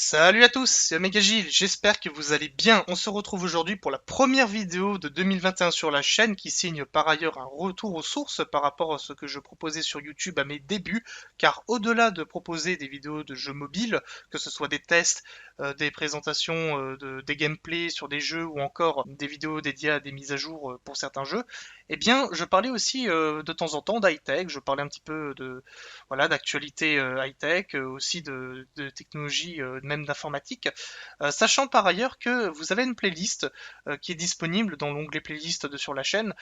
Salut à tous, c'est Omegagil, j'espère que vous allez bien. On se retrouve aujourd'hui pour la première vidéo de 2021 sur la chaîne qui signe par ailleurs un retour aux sources par rapport à ce que je proposais sur YouTube à mes débuts, car au-delà de proposer des vidéos de jeux mobiles, que ce soit des tests, des présentations, des gameplays sur des jeux ou encore des vidéos dédiées à des mises à jour pour certains jeux, eh bien je parlais aussi de temps en temps d'high-tech, je parlais un petit peu de voilà, d'actualité high-tech, aussi de technologie, même d'informatique, sachant par ailleurs que vous avez une playlist qui est disponible dans l'onglet playlist sur la chaîne,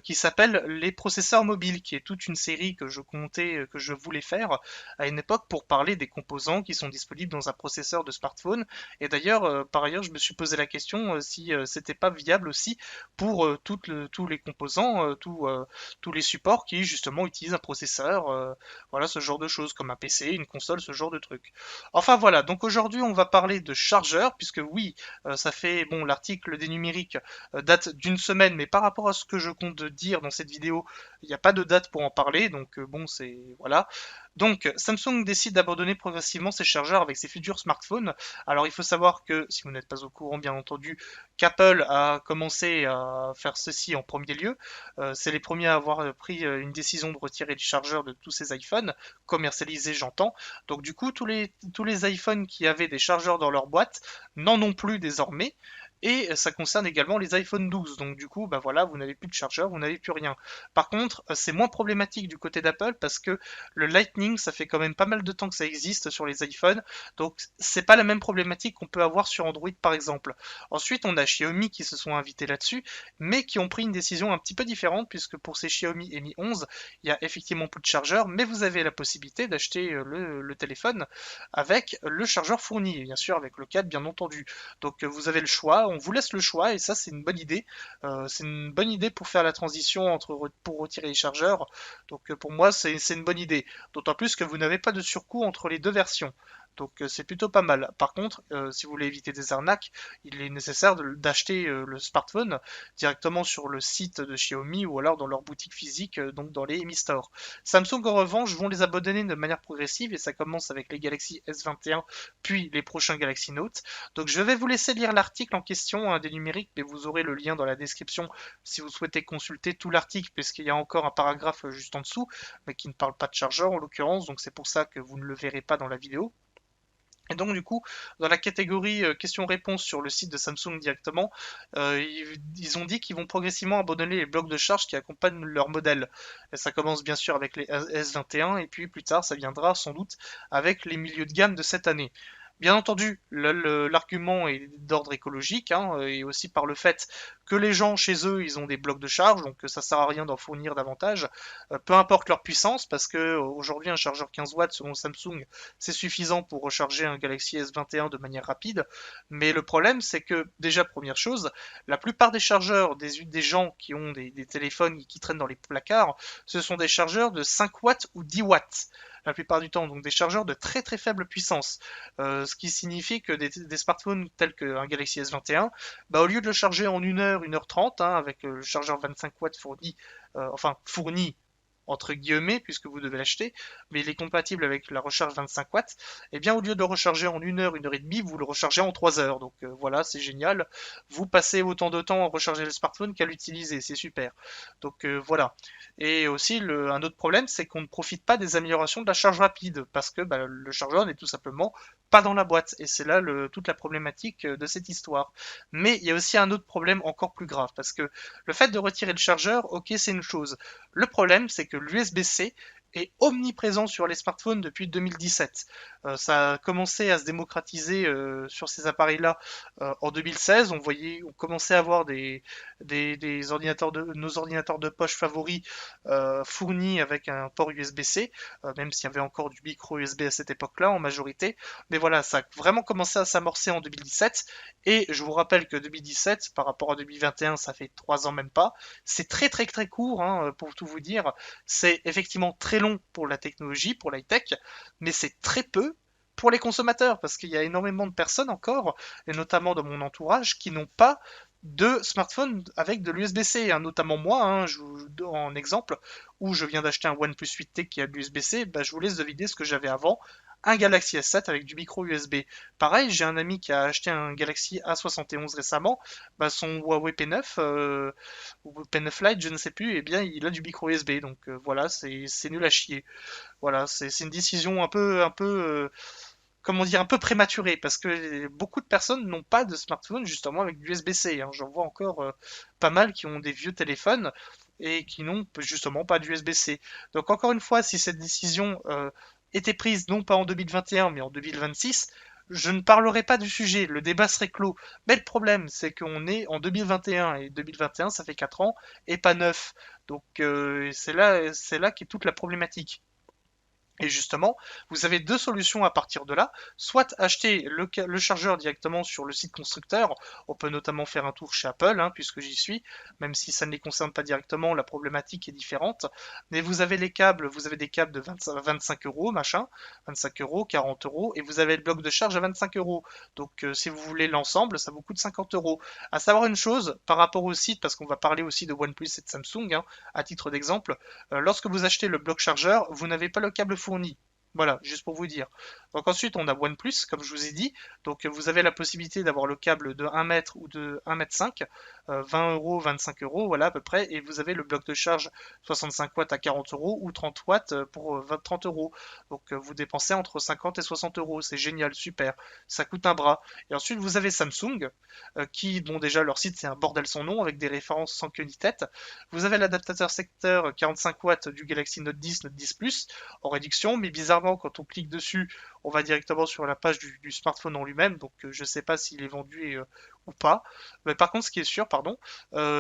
qui s'appelle Les processeurs mobiles, qui est toute une série que je comptais, que je voulais faire à une époque pour parler des composants qui sont disponibles dans un processeur de smartphone. Et d'ailleurs, par ailleurs, je me suis posé la question si c'était pas viable aussi pour tous les composants, tous les supports qui justement utilisent un processeur. Voilà, ce genre de choses, comme un PC, une console, ce genre de trucs. Enfin voilà, donc aujourd'hui on va parler de chargeurs, puisque oui, ça fait, bon, l'article des numériques date d'une semaine, mais par rapport à ce que je compte dire dans cette vidéo, il n'y a pas de date pour en parler, donc bon, c'est, voilà. Donc, Samsung décide d'abandonner progressivement ses chargeurs avec ses futurs smartphones. Alors, il faut savoir que, si vous n'êtes pas au courant, bien entendu, qu'Apple a commencé à faire ceci en premier lieu. C'est les premiers à avoir pris une décision de retirer les chargeurs de tous ces iPhones, commercialisés j'entends. Donc du coup, tous les iPhones qui avaient des chargeurs dans leur boîte n'en ont plus désormais. Et ça concerne également les iPhone 12. Donc du coup, bah voilà, vous n'avez plus de chargeur, vous n'avez plus rien. Par contre, c'est moins problématique du côté d'Apple parce que le Lightning, ça fait quand même pas mal de temps que ça existe sur les iPhones. Donc c'est pas la même problématique qu'on peut avoir sur Android par exemple. Ensuite, on a Xiaomi qui se sont invités là-dessus, mais qui ont pris une décision un petit peu différente puisque pour ces Xiaomi Mi 11, il y a effectivement plus de chargeur, mais vous avez la possibilité d'acheter le téléphone avec le chargeur fourni, et bien sûr avec le câble bien entendu. Donc vous avez le choix, on vous laisse le choix, et ça c'est une bonne idée. C'est une bonne idée pour faire la transition pour retirer les chargeurs. Donc pour moi c'est une bonne idée. D'autant plus que vous n'avez pas de surcoût entre les deux versions. Donc c'est plutôt pas mal. Par contre, si vous voulez éviter des arnaques, il est nécessaire d'acheter le smartphone directement sur le site de Xiaomi ou alors dans leur boutique physique, donc dans les Mi Store. Samsung en revanche vont les abandonner de manière progressive et ça commence avec les Galaxy S21 puis les prochains Galaxy Note. Donc je vais vous laisser lire l'article en question des numériques, mais vous aurez le lien dans la description si vous souhaitez consulter tout l'article, puisqu'il y a encore un paragraphe juste en dessous, mais qui ne parle pas de chargeur en l'occurrence, donc c'est pour ça que vous ne le verrez pas dans la vidéo. Et donc du coup, dans la catégorie questions-réponses sur le site de Samsung directement, ils ont dit qu'ils vont progressivement abandonner les blocs de charge qui accompagnent leur modèle. Et ça commence bien sûr avec les S21 et puis plus tard ça viendra sans doute avec les milieux de gamme de cette année. Bien entendu, l'argument est d'ordre écologique, hein, et aussi par le fait que les gens chez eux, ils ont des blocs de charge, donc ça sert à rien d'en fournir davantage, peu importe leur puissance, parce que aujourd'hui un chargeur 15 watts selon Samsung, c'est suffisant pour recharger un Galaxy S21 de manière rapide. Mais le problème, c'est que déjà première chose, la plupart des chargeurs des gens qui ont des téléphones qui traînent dans les placards, ce sont des chargeurs de 5 watts ou 10 watts la plupart du temps, donc des chargeurs de très très faible puissance. Ce qui signifie que des smartphones tels qu'un Galaxy S21, bah, au lieu de le charger en 1 heure, 1 h 30, hein, avec le chargeur 25 watts fourni, enfin fourni entre guillemets, puisque vous devez l'acheter, mais il est compatible avec la recharge 25 watts, et bien au lieu de le recharger en 1 heure, 1 h 30, vous le rechargez en 3 heures. Donc voilà, c'est génial. Vous passez autant de temps à recharger le smartphone qu'à l'utiliser, c'est super. Donc voilà. Et aussi, un autre problème, c'est qu'on ne profite pas des améliorations de la charge rapide, parce que bah, le chargeur n'est tout simplement pas dans la boîte. Et c'est là toute la problématique de cette histoire. Mais il y a aussi un autre problème encore plus grave, parce que le fait de retirer le chargeur, ok, c'est une chose. Le problème, c'est que l'USB-C est omniprésent sur les smartphones depuis 2017. Ça a commencé à se démocratiser sur ces appareils-là en 2016. On commençait à avoir des ordinateurs nos ordinateurs de poche favoris fournis avec un port USB-C, même s'il y avait encore du micro USB à cette époque-là en majorité. Mais voilà, ça a vraiment commencé à s'amorcer en 2017. Et je vous rappelle que 2017, par rapport à 2021, ça fait 3 ans même pas. C'est très très très court, hein, pour tout vous dire. C'est effectivement très long pour la technologie, pour l'high-tech, mais c'est très peu pour les consommateurs, parce qu'il y a énormément de personnes encore, et notamment dans mon entourage, qui n'ont pas de smartphone avec de l'USB-C, hein, notamment moi, hein, en exemple, où je viens d'acheter un OnePlus 8T qui a de l'USB-C, bah, je vous laisse deviner ce que j'avais avant, un Galaxy S7 avec du micro USB. Pareil, j'ai un ami qui a acheté un Galaxy A71 récemment, bah, son Huawei P9 ou P9 Lite, je ne sais plus, et bien il a du micro USB, donc voilà, c'est nul à chier. Voilà, c'est une décision comment dire, un peu prématurée, parce que beaucoup de personnes n'ont pas de smartphone justement avec du USB-C, hein. J'en vois encore pas mal qui ont des vieux téléphones et qui n'ont justement pas du USB-C. Donc encore une fois, si cette décision était prise non pas en 2021 mais en 2026, je ne parlerai pas du sujet, le débat serait clos. Mais le problème, c'est qu'on est en 2021 et 2021, ça fait 4 ans et pas 9. Donc c'est là qu'est toute la problématique. Et justement, vous avez deux solutions à partir de là. Soit acheter le chargeur directement sur le site constructeur. On peut notamment faire un tour chez Apple, hein, puisque j'y suis. Même si ça ne les concerne pas directement, la problématique est différente. Mais vous avez les câbles, vous avez des câbles de 25 euros, machin, 25 euros, 40 euros, et vous avez le bloc de charge à 25 euros. Donc si vous voulez l'ensemble, ça vous coûte 50 euros. À savoir une chose, par rapport au site, parce qu'on va parler aussi de OnePlus et de Samsung, hein, à titre d'exemple, lorsque vous achetez le bloc chargeur, vous n'avez pas le câble fourni. Voilà, juste pour vous dire. Donc ensuite, on a OnePlus, comme je vous ai dit. Donc vous avez la possibilité d'avoir le câble de 1 mètre ou de 1 mètre 5, 20 euros, 25 euros, voilà à peu près. Et vous avez le bloc de charge 65 watts à 40 euros ou 30 watts pour 30 euros. Donc vous dépensez entre 50 et 60 euros. C'est génial, super. Ça coûte un bras. Et ensuite, vous avez Samsung, qui, bon déjà, leur site c'est un bordel sans nom avec des références sans queue ni tête. Vous avez l'adaptateur secteur 45 watts du Galaxy Note 10, Note 10 Plus en réduction, mais bizarrement, quand on clique dessus, on va directement sur la page du smartphone en lui-même, donc je ne sais pas s'il est vendu ou pas. Mais par contre, ce qui est sûr, pardon,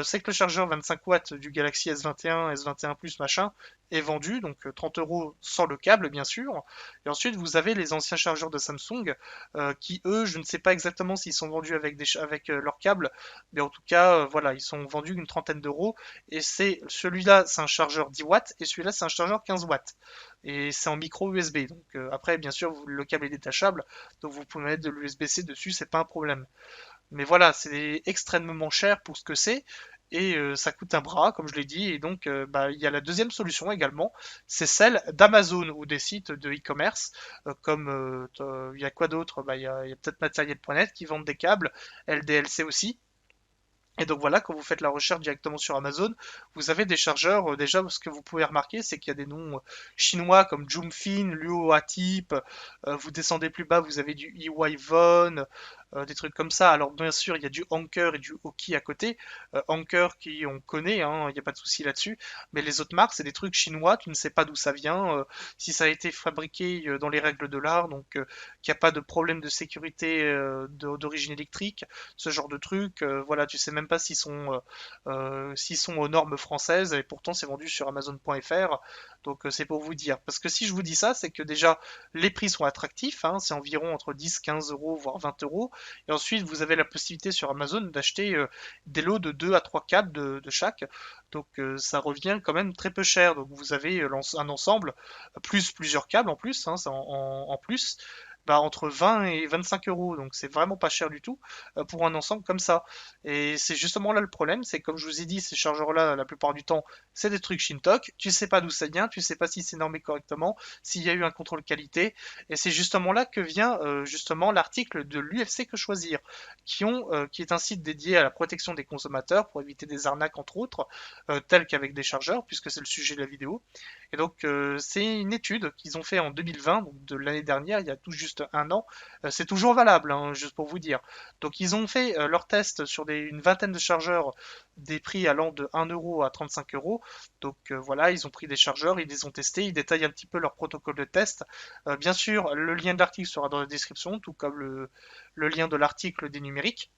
c'est que le chargeur 25 watts du Galaxy S21, S21 Plus, machin, est vendu, donc 30 euros sans le câble, bien sûr. Et ensuite, vous avez les anciens chargeurs de Samsung, qui, eux, je ne sais pas exactement s'ils sont vendus avec leur câble, mais en tout cas, voilà, ils sont vendus une trentaine d'euros. Et c'est celui-là, c'est un chargeur 10 watts, et celui-là, c'est un chargeur 15 watts. Et c'est en micro USB. Donc après, bien sûr, le câble est détachable, donc vous pouvez mettre de l'USB-C dessus, c'est pas un problème. Mais voilà, c'est extrêmement cher pour ce que c'est. Et ça coûte un bras, comme je l'ai dit. Et donc, bah, il y a la deuxième solution également, c'est celle d'Amazon ou des sites de e-commerce, comme il y a quoi d'autre? Bah, il y a peut-être matériel.net qui vendent des câbles, LDLC aussi. Et donc voilà, quand vous faites la recherche directement sur Amazon, vous avez des chargeurs. Déjà, ce que vous pouvez remarquer, c'est qu'il y a des noms chinois comme Joomfin, Luo Atip. Vous descendez plus bas, vous avez du Iwaivon, des trucs comme ça. Alors bien sûr, il y a du Anker et du Oki à côté. Anker qui on connaît, hein, il n'y a pas de souci là-dessus. Mais les autres marques, c'est des trucs chinois, tu ne sais pas d'où ça vient, si ça a été fabriqué dans les règles de l'art, donc qu'il n'y a pas de problème de sécurité d'origine électrique, ce genre de trucs. Voilà, tu sais même pas s'ils sont aux normes françaises et pourtant c'est vendu sur Amazon.fr. Donc c'est pour vous dire. Parce que si je vous dis ça, c'est que déjà les prix sont attractifs, hein, c'est environ entre 10, 15 euros, voire 20 euros. Et ensuite, vous avez la possibilité sur Amazon d'acheter des lots de 2 à 3 câbles de chaque. Donc ça revient quand même très peu cher. Donc vous avez un ensemble, plus plusieurs câbles en plus, hein, en plus, bah, entre 20 et 25 euros. Donc c'est vraiment pas cher du tout pour un ensemble comme ça. Et c'est justement là le problème, c'est comme je vous ai dit, ces chargeurs-là, la plupart du temps, c'est des trucs Shintok. Tu sais pas d'où ça vient, tu sais pas si c'est normé correctement, s'il y a eu un contrôle qualité. Et c'est justement là que vient justement l'article de l'UFC Que Choisir, qui est un site dédié à la protection des consommateurs pour éviter des arnaques entre autres, telles qu'avec des chargeurs, puisque c'est le sujet de la vidéo. Et donc c'est une étude qu'ils ont fait en 2020, donc de l'année dernière, il y a tout juste un an. C'est toujours valable, hein, juste pour vous dire. Donc ils ont fait leur test sur une vingtaine de chargeurs, des prix allant de 1 euro à 35 euros. Donc voilà, ils ont pris des chargeurs, ils les ont testés, ils détaillent un petit peu leur protocole de test. Bien sûr, le lien de l'article sera dans la description, tout comme le lien de l'article des numériques.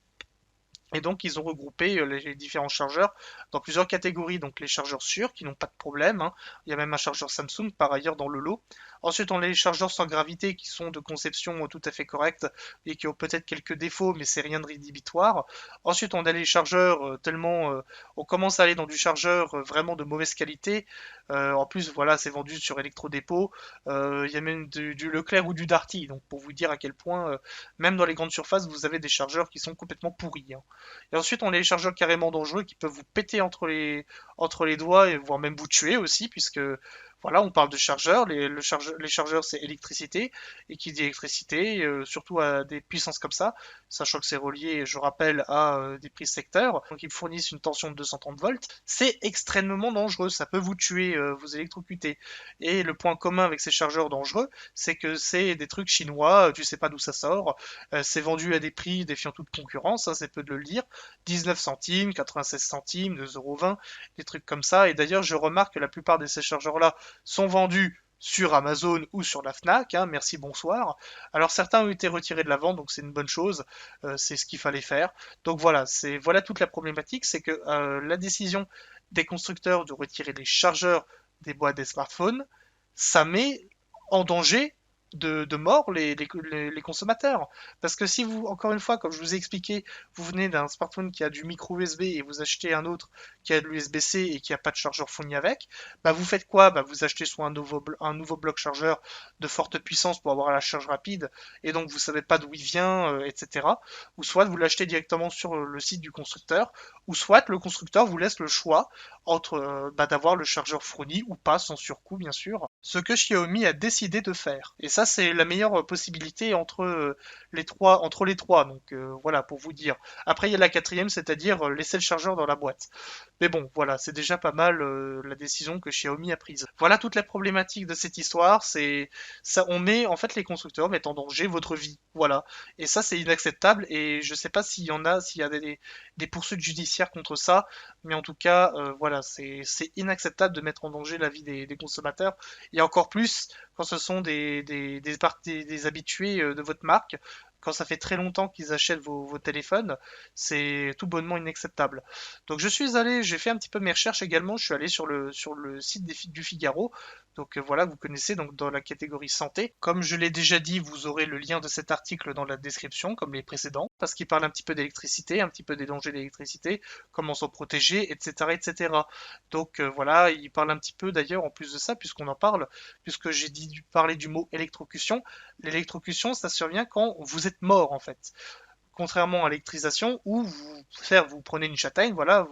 Et donc, ils ont regroupé les différents chargeurs dans plusieurs catégories. Donc, les chargeurs sûrs qui n'ont pas de problème, hein. Il y a même un chargeur Samsung par ailleurs dans le lot. Ensuite, on a les chargeurs sans gravité qui sont de conception tout à fait correcte et qui ont peut-être quelques défauts, mais c'est rien de rédhibitoire. Ensuite, on a les chargeurs tellement on commence à aller dans du chargeur vraiment de mauvaise qualité. En plus, voilà, c'est vendu sur électrodépôt. Il y a même du Leclerc ou du Darty. Donc, pour vous dire à quel point, même dans les grandes surfaces, vous avez des chargeurs qui sont complètement pourris, hein. Et ensuite, on a les chargeurs carrément dangereux qui peuvent vous péter entre les doigts et voire même vous tuer aussi, puisque Voilà, on parle de chargeurs. Les chargeurs, c'est électricité. Et qui dit électricité, surtout à des puissances comme ça, sachant que c'est relié, je rappelle, à des prises secteurs, donc ils fournissent une tension de 230 volts, c'est extrêmement dangereux. Ça peut vous tuer, vous électrocuter. Et le point commun avec ces chargeurs dangereux, c'est que c'est des trucs chinois, tu sais pas d'où ça sort. C'est vendu à des prix défiant toute concurrence, hein, c'est peu de le dire. 19 centimes, 96 centimes, 2,20 €, des trucs comme ça. Et d'ailleurs, je remarque que la plupart de ces chargeurs-là sont vendus sur Amazon ou sur la Fnac, hein, merci, bonsoir. Alors certains ont été retirés de la vente, donc c'est une bonne chose, c'est ce qu'il fallait faire. Donc voilà, voilà toute la problématique, c'est que la décision des constructeurs de retirer les chargeurs des boîtes des smartphones, ça met en danger de mort les consommateurs. Parce que si vous, encore une fois, comme je vous ai expliqué, vous venez d'un smartphone qui a du micro USB et vous achetez un autre qui a de l'USB-C et qui n'a pas de chargeur fourni avec, bah vous faites quoi? Bah vous achetez soit un nouveau bloc chargeur de forte puissance pour avoir la charge rapide et donc vous savez pas d'où il vient, etc. Ou soit vous l'achetez directement sur le site du constructeur, ou soit le constructeur vous laisse le choix entre d'avoir le chargeur fourni ou pas, sans surcoût bien sûr. Ce que Xiaomi a décidé de faire. Et ça, c'est la meilleure possibilité entre les trois. Donc voilà, pour vous dire. Après, il y a la quatrième, c'est-à-dire laisser le chargeur dans la boîte. Mais bon, voilà, c'est déjà pas mal la décision que Xiaomi a prise. Voilà toute la problématique de cette histoire. C'est ça, en fait, les constructeurs mettent en danger votre vie. Voilà. Et ça, c'est inacceptable. Et je sais pas s'il y a des poursuites judiciaires contre ça. Mais en tout cas, voilà, c'est inacceptable de mettre en danger la vie des consommateurs. Et encore plus quand ce sont des habitués de votre marque. Quand ça fait très longtemps qu'ils achètent vos téléphones, c'est tout bonnement inacceptable. Donc j'ai fait un petit peu mes recherches également, je suis allé sur le site du Figaro, donc voilà, vous connaissez donc dans la catégorie santé. Comme je l'ai déjà dit, vous aurez le lien de cet article dans la description, comme les précédents, parce qu'il parle un petit peu d'électricité, un petit peu des dangers d'électricité, comment s'en protéger, etc., etc. Donc voilà, il parle un petit peu d'ailleurs en plus de ça, puisqu'on en parle, puisque j'ai dit parler du mot électrocution. L'électrocution, ça survient quand vous êtes mort en fait. Contrairement à l'électrisation où vous prenez une châtaigne, voilà,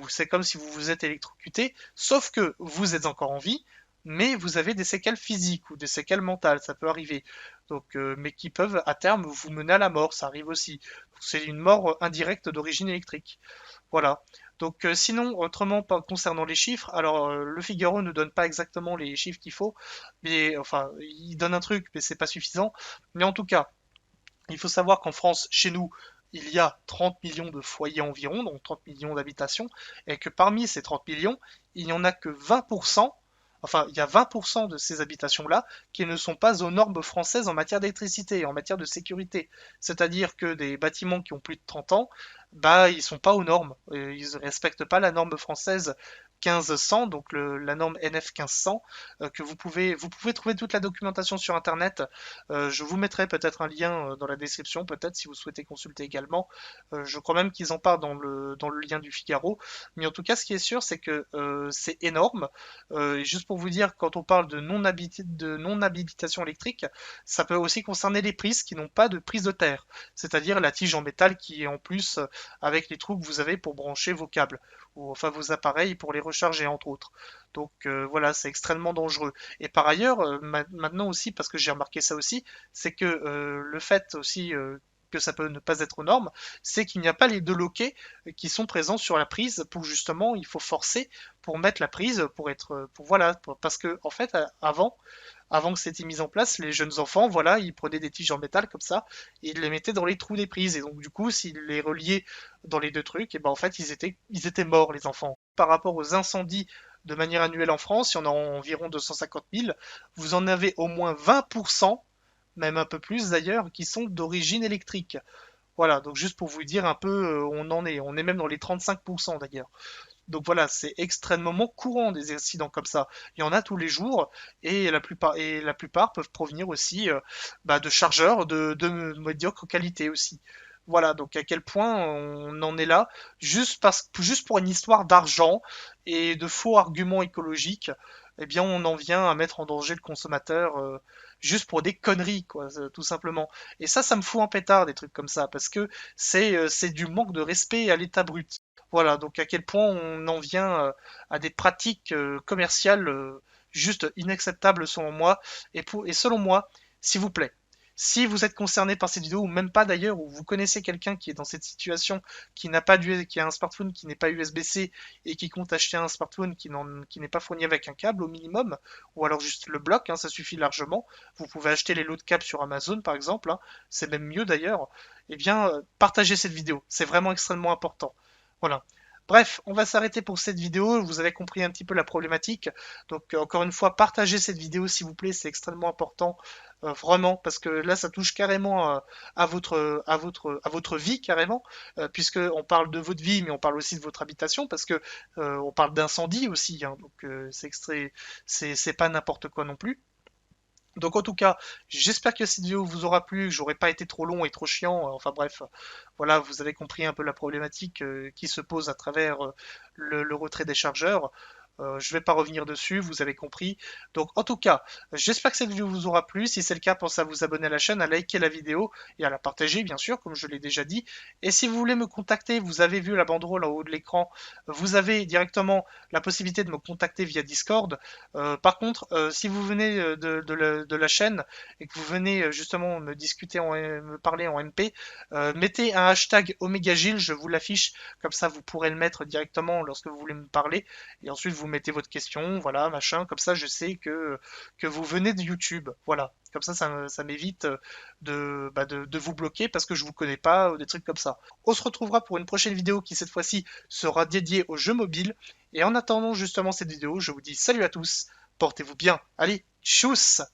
c'est comme si vous vous êtes électrocuté, sauf que vous êtes encore en vie, mais vous avez des séquelles physiques ou des séquelles mentales, ça peut arriver. Donc, mais qui peuvent à terme vous mener à la mort, ça arrive aussi. C'est une mort indirecte d'origine électrique. Voilà. Donc sinon, autrement, concernant les chiffres, alors le Figaro ne donne pas exactement les chiffres qu'il faut, mais enfin, il donne un truc, mais c'est pas suffisant. Mais en tout cas, il faut savoir qu'en France, chez nous, il y a 30 millions de foyers environ, donc 30 millions d'habitations, et que parmi ces 30 millions, il n'y en a que 20%, enfin, il y a 20% de ces habitations-là qui ne sont pas aux normes françaises en matière d'électricité et en matière de sécurité. C'est-à-dire que des bâtiments qui ont plus de 30 ans, bah, ils sont pas aux normes. Ils ne respectent pas la norme française 1500, donc la norme NF 1500, que vous pouvez trouver toute la documentation sur Internet. Je vous mettrai peut-être un lien dans la description, peut-être si vous souhaitez consulter également. Je crois même qu'ils en parlent dans le lien du Figaro. Mais en tout cas, ce qui est sûr, c'est que c'est énorme. Et juste pour vous dire, quand on parle de non-habilitation électrique, ça peut aussi concerner les prises qui n'ont pas de prise de terre, c'est-à-dire la tige en métal qui est en plus avec les trous que vous avez pour brancher vos câbles ou enfin vos appareils pour les recharger entre autres. Donc voilà, c'est extrêmement dangereux. Et par ailleurs, maintenant aussi, parce que j'ai remarqué ça aussi, c'est que le fait aussi que ça peut ne pas être aux normes, c'est qu'il n'y a pas les deux loquets qui sont présents sur la prise pour justement, il faut forcer pour mettre la prise pour être, pour voilà, parce que en fait, avant que c'était mis en place, les jeunes enfants, voilà, ils prenaient des tiges en métal comme ça et ils les mettaient dans les trous des prises. Et donc du coup, s'ils les reliaient dans les deux trucs, et ben en fait, ils étaient morts les enfants. Par rapport aux incendies de manière annuelle en France, il y en a environ 250 000. Vous en avez au moins 20%, même un peu plus d'ailleurs, qui sont d'origine électrique. Voilà, donc juste pour vous dire un peu où on en est. On est même dans les 35% d'ailleurs. Donc voilà, c'est extrêmement courant des accidents comme ça. Il y en a tous les jours et la plupart peuvent provenir aussi de chargeurs de médiocre qualité aussi. Voilà, donc à quel point on en est là, juste pour une histoire d'argent et de faux arguments écologiques, eh bien on en vient à mettre en danger le consommateur juste pour des conneries, quoi, tout simplement. Et ça me fout en pétard des trucs comme ça, parce que c'est du manque de respect à l'état brut. Voilà, donc à quel point on en vient à des pratiques commerciales juste inacceptable selon moi. Et selon moi, s'il vous plaît, si vous êtes concerné par cette vidéo, ou même pas d'ailleurs, ou vous connaissez quelqu'un qui est dans cette situation, qui a un smartphone qui n'est pas USB-C et qui compte acheter un smartphone qui n'est pas fourni avec un câble au minimum, ou alors juste le bloc, hein, ça suffit largement. Vous pouvez acheter les lots de câbles sur Amazon par exemple, hein, c'est même mieux d'ailleurs. Eh bien, partagez cette vidéo, c'est vraiment extrêmement important. Voilà. Bref, on va s'arrêter pour cette vidéo. Vous avez compris un petit peu la problématique. Donc, encore une fois, partagez cette vidéo s'il vous plaît, c'est extrêmement important. Vraiment, parce que là, ça touche carrément à votre vie carrément, puisque on parle de votre vie, mais on parle aussi de votre habitation, parce que on parle d'incendie aussi, hein, donc c'est pas n'importe quoi non plus. Donc en tout cas, j'espère que cette vidéo vous aura plu, que j'aurais pas été trop long et trop chiant. Enfin bref, voilà, vous avez compris un peu la problématique qui se pose à travers le retrait des chargeurs. Je vais pas revenir dessus, vous avez compris. Donc en tout cas, j'espère que cette vidéo vous aura plu. Si c'est le cas, pensez à vous abonner à la chaîne, à liker la vidéo et à la partager, bien sûr, comme je l'ai déjà dit. Et si vous voulez me contacter, vous avez vu la banderole en haut de l'écran, vous avez directement la possibilité de me contacter via Discord. Par contre, si vous venez de la chaîne et que vous venez justement me discuter, me parler en MP, mettez un hashtag OmegaGilles, je vous l'affiche, comme ça vous pourrez le mettre directement lorsque vous voulez me parler. Et ensuite vous mettez votre question, voilà, machin, comme ça je sais que vous venez de YouTube, voilà. Comme ça m'évite de vous bloquer parce que je vous connais pas ou des trucs comme ça. On se retrouvera pour une prochaine vidéo qui cette fois-ci sera dédiée aux jeux mobiles. Et en attendant justement cette vidéo, je vous dis salut à tous, portez-vous bien. Allez, tchuss!